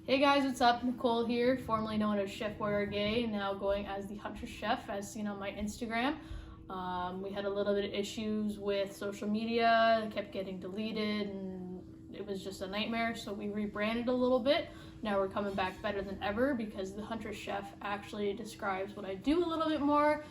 Hey guys, what's up? Nicole here, formerly known as Chef Warrior Gay, now going as the Hunter Chef, as seen on my Instagram. We had a little bit of issues with social media, it kept getting deleted, and it was just a nightmare, so we rebranded a little bit. Now we're coming back better than ever because the Hunter Chef actually describes what I do a little bit more.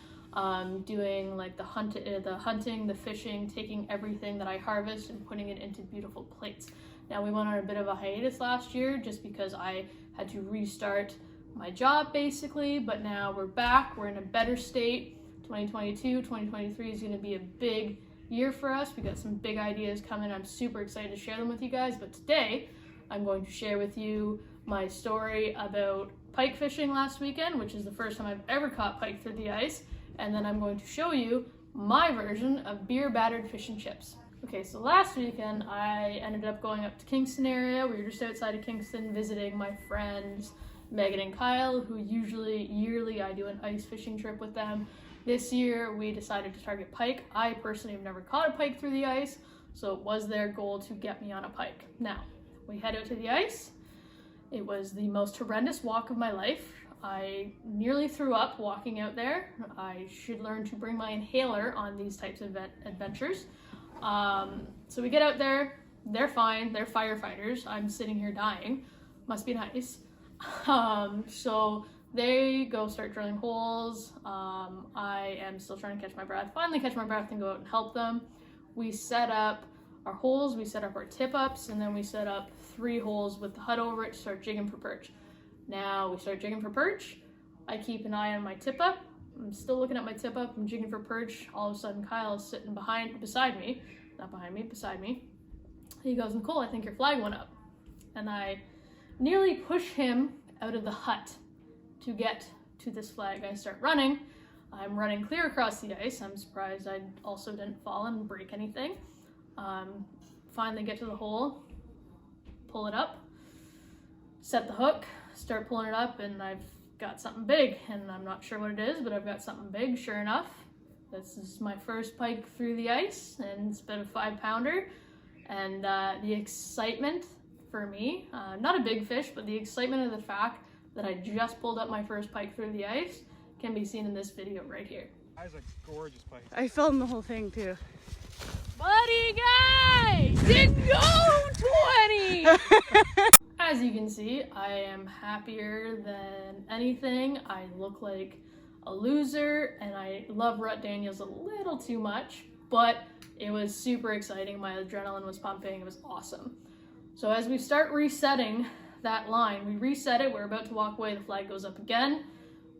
Doing like the hunting, the fishing, taking everything that I harvest and putting it into beautiful plates. Now we went on a bit of a hiatus last year just because I had to restart my job basically, but now we're back, we're in a better state. 2022, 2023 is going to be a big year for us. We got some big ideas coming. I'm super excited to share them with you guys, but today I'm going to share with you my story about pike fishing last weekend, which is the first time I've ever caught pike through the ice, and then I'm going to show you my version of beer-battered fish and chips. Okay, so last weekend I ended up going up to Kingston area. We were just outside of Kingston visiting my friends Megan and Kyle, who usually yearly I do an ice fishing trip with them. This year we decided to target pike. I personally have never caught a pike through the ice, so it was their goal to get me on a pike. Now, we head out to the ice. It was the most horrendous walk of my life. I nearly threw up walking out there. I should learn to bring my inhaler on these types of adventures. So we get out there, they're fine, they're firefighters. I'm sitting here dying. Must be nice. So they go start drilling holes. I am still trying to catch my breath. Finally catch my breath and go out and help them. We set up our holes, we set up our tip-ups, and then we set up 3 holes with the hut over it to start jigging for perch. Now we start jigging for perch. I keep an eye on my tip-up. I'm still looking at my tip-up, I'm jigging for perch. All of a sudden Kyle is sitting beside me. He goes, "Nicole, I think your flag went up." And I nearly push him out of the hut to get to this flag. I start running. I'm running clear across the ice. I'm surprised I also didn't fall and break anything. Finally get to the hole, pull it up, set the hook, start pulling it up, and I've got something big, and I'm not sure what it is, but I've got something big. Sure enough, this is my first pike through the ice, and it's been a 5-pounder. And the excitement for me, not a big fish, but the excitement of the fact that I just pulled up my first pike through the ice can be seen in this video right here. That was a gorgeous pike. I filmed the whole thing too. Buddy guy, didn't go 20! As you can see, I am happier than anything. I look like a loser, and I love Rut Daniels a little too much, but it was super exciting. My adrenaline was pumping. It was awesome. So as we start resetting that line, we reset it. We're about to walk away. The flag goes up again.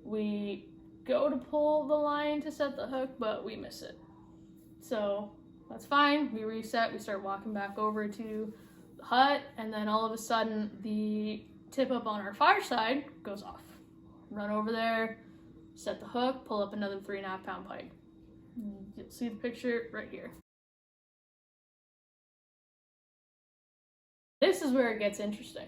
We go to pull the line to set the hook, but we miss it. So that's fine. We reset. We start walking back over to the hut, and then all of a sudden the tip up on our far side goes off. Run over there, set the hook, pull up another 3.5-pound pike. You'll see the picture right here. This is where it gets interesting.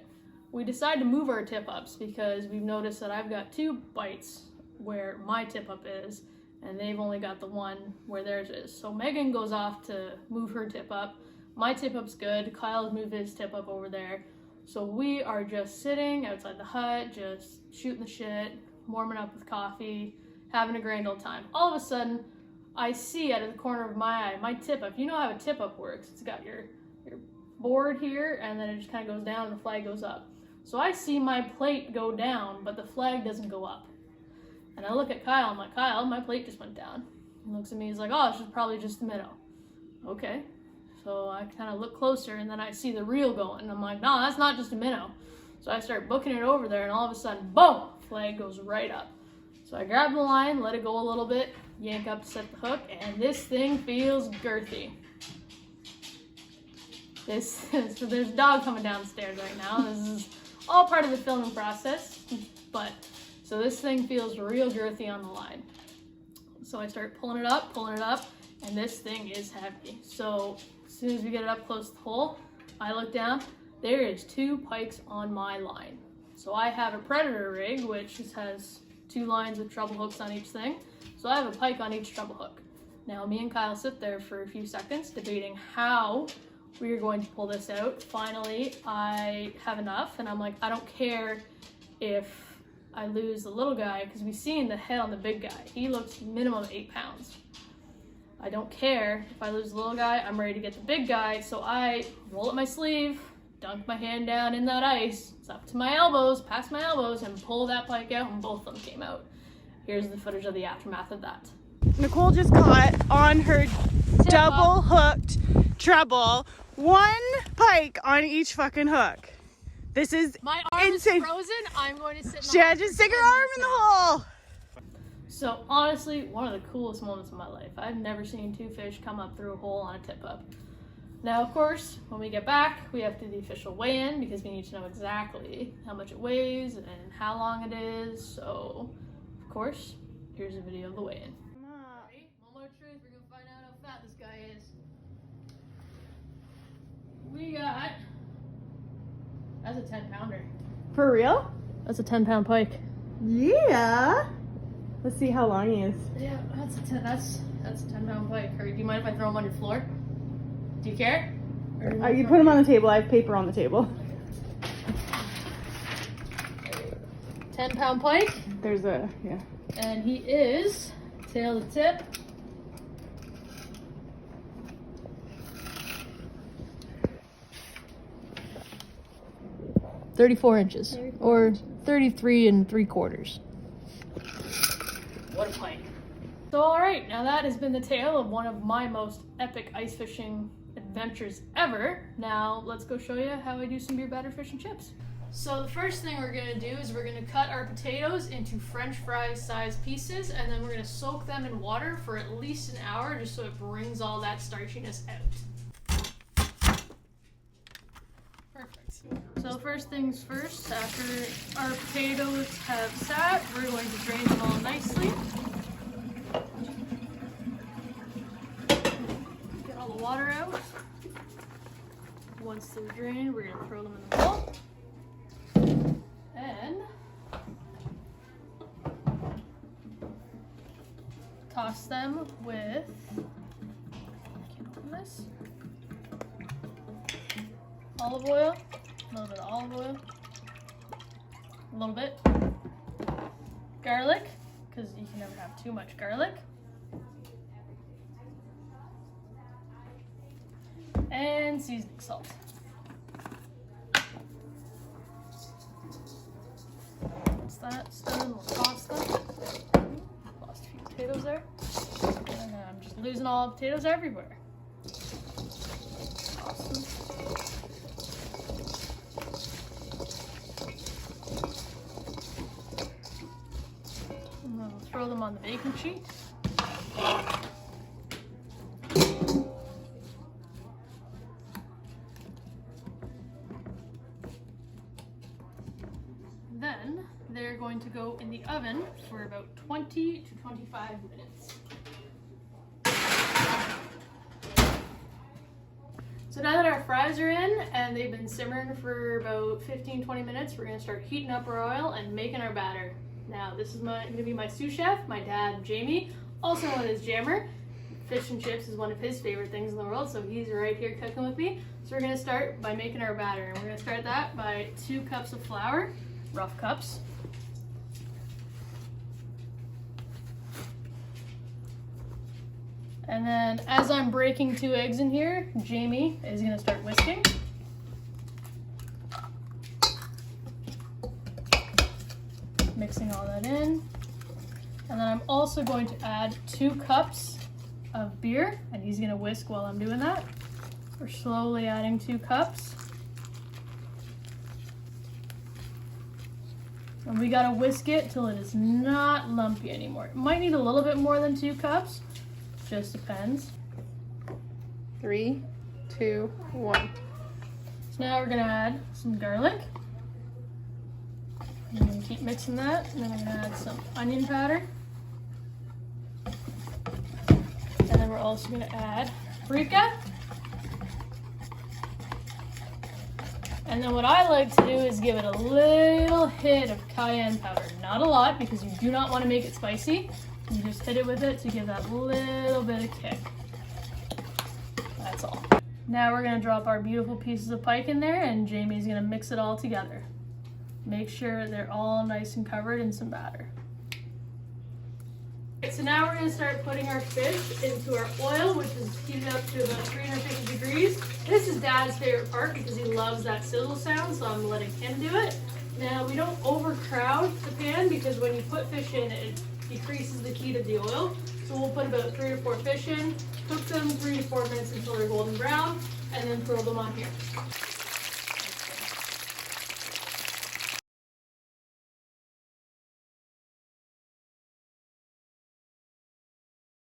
We decide to move our tip ups because we've noticed that I've got 2 bites where my tip up is, and they've only got the one where theirs is. So Megan goes off to move her tip up. My tip up's good. Kyle's moved his tip up over there. So we are just sitting outside the hut, just shooting the shit, warming up with coffee, having a grand old time. All of a sudden, I see out of the corner of my eye, my tip up. You know how a tip up works. It's got your board here, and then it just kind of goes down and the flag goes up. So I see my plate go down, but the flag doesn't go up. And I look at Kyle, I'm like, "Kyle, my plate just went down." He looks at me, he's like, "Oh, it's just probably just the minnow." Okay. So I kind of look closer, and then I see the reel going, and I'm like, "No, that's not just a minnow." So I start booking it over there, and all of a sudden, boom, flag goes right up. So I grab the line, let it go a little bit, yank up to set the hook, and this thing feels girthy. So there's a dog coming down the stairs right now. This is all part of the filming process, but so this thing feels real girthy on the line. So I start pulling it up, and this thing is heavy. So as soon as we get it up close to the hole, I look down, there is 2 pikes on my line. So I have a predator rig, which just has 2 lines with treble hooks on each thing. So I have a pike on each treble hook. Now me and Kyle sit there for a few seconds debating how we are going to pull this out. Finally, I have enough, and I'm like, I don't care if I lose the little guy, because we've seen the head on the big guy. He looks minimum 8 pounds. I don't care if I lose the little guy, I'm ready to get the big guy. So I roll up my sleeve, dunk my hand down in that ice, it's up to my elbows, past my elbows, and pull that pike out, and both of them came out. Here's the footage of the aftermath of that. Nicole just caught on her double hooked treble, 1 pike on each fucking hook. This is my arm insane. Is frozen. I'm going to sit in the She had to stick her arm in the hole. So honestly, one of the coolest moments of my life. I've never seen 2 fish come up through a hole on a tip up. Now, of course, when we get back, we have to do the official weigh-in because we need to know exactly how much it weighs and how long it is. So, of course, here's a video of the weigh-in. Ready? Moment of truth. We're gonna find out how fat this guy is. We got. That's a 10-pounder. For real? That's a 10-pound pike. Yeah. Let's see how long he is. Yeah, that's a 10-pound pike. Or do you mind if I throw him on your floor? Do you care? You put him on the table. I have paper on the table. 10-pound pike. There's a, yeah. And he is, tail to tip, 34 inches, or 33 3/4. What a pike. So alright, now that has been the tale of one of my most epic ice fishing adventures ever. Now let's go show you how I do some beer-battered fish and chips. So the first thing we're gonna do is we're gonna cut our potatoes into French fry sized pieces, and then we're gonna soak them in water for at least an hour just so it brings all that starchiness out. Perfect. So first things first, after our potatoes have sat, we're going to drain them all nicely. Get all the water out. Once they're drained, we're gonna throw them in the bowl. And toss them with, I can't open this, olive oil, a little bit of olive oil, a little bit, garlic, because you can never have too much garlic, and seasoning salt. Once that's done, we'll toss them. Lost a few potatoes there. And I'm just losing all the potatoes everywhere. Awesome. And then we'll throw them on the baking sheet. Then they're going to go in the oven for about 20 to 25 minutes. So now that our fries are in and they've been simmering for about 15-20 minutes, we're going to start heating up our oil and making our batter. Now this is going to be my sous chef, my dad Jamie, also known as Jammer. Fish and chips is one of his favorite things in the world, so he's right here cooking with me. So we're going to start by making our batter, and we're going to start that by 2 cups of flour. Rough cups. And then as I'm breaking 2 eggs in here, Jamie is going to start whisking. Mixing all that in. And then I'm also going to add 2 cups of beer, and he's going to whisk while I'm doing that. We're slowly adding 2 cups. And we gotta whisk it till it is not lumpy anymore. It might need a little bit more than 2 cups, just depends. 3, 2, 1. So now we're gonna add some garlic. And then keep mixing that. And then I'm gonna add some onion powder. And then we're also gonna add paprika. And then what I like to do is give it a little hit of cayenne powder. Not a lot, because you do not want to make it spicy. You just hit it with it to give that little bit of kick. That's all. Now we're gonna drop our beautiful pieces of pike in there, and Jamie's gonna mix it all together. Make sure they're all nice and covered in some batter. So now we're going to start putting our fish into our oil, which is heated up to about 350 degrees. This is Dad's favorite part because he loves that sizzle sound, so I'm letting him do it. Now we don't overcrowd the pan because when you put fish in, it decreases the heat of the oil. So we'll put about 3 or 4 fish in, cook them 3 to 4 minutes until they're golden brown, and then throw them on here.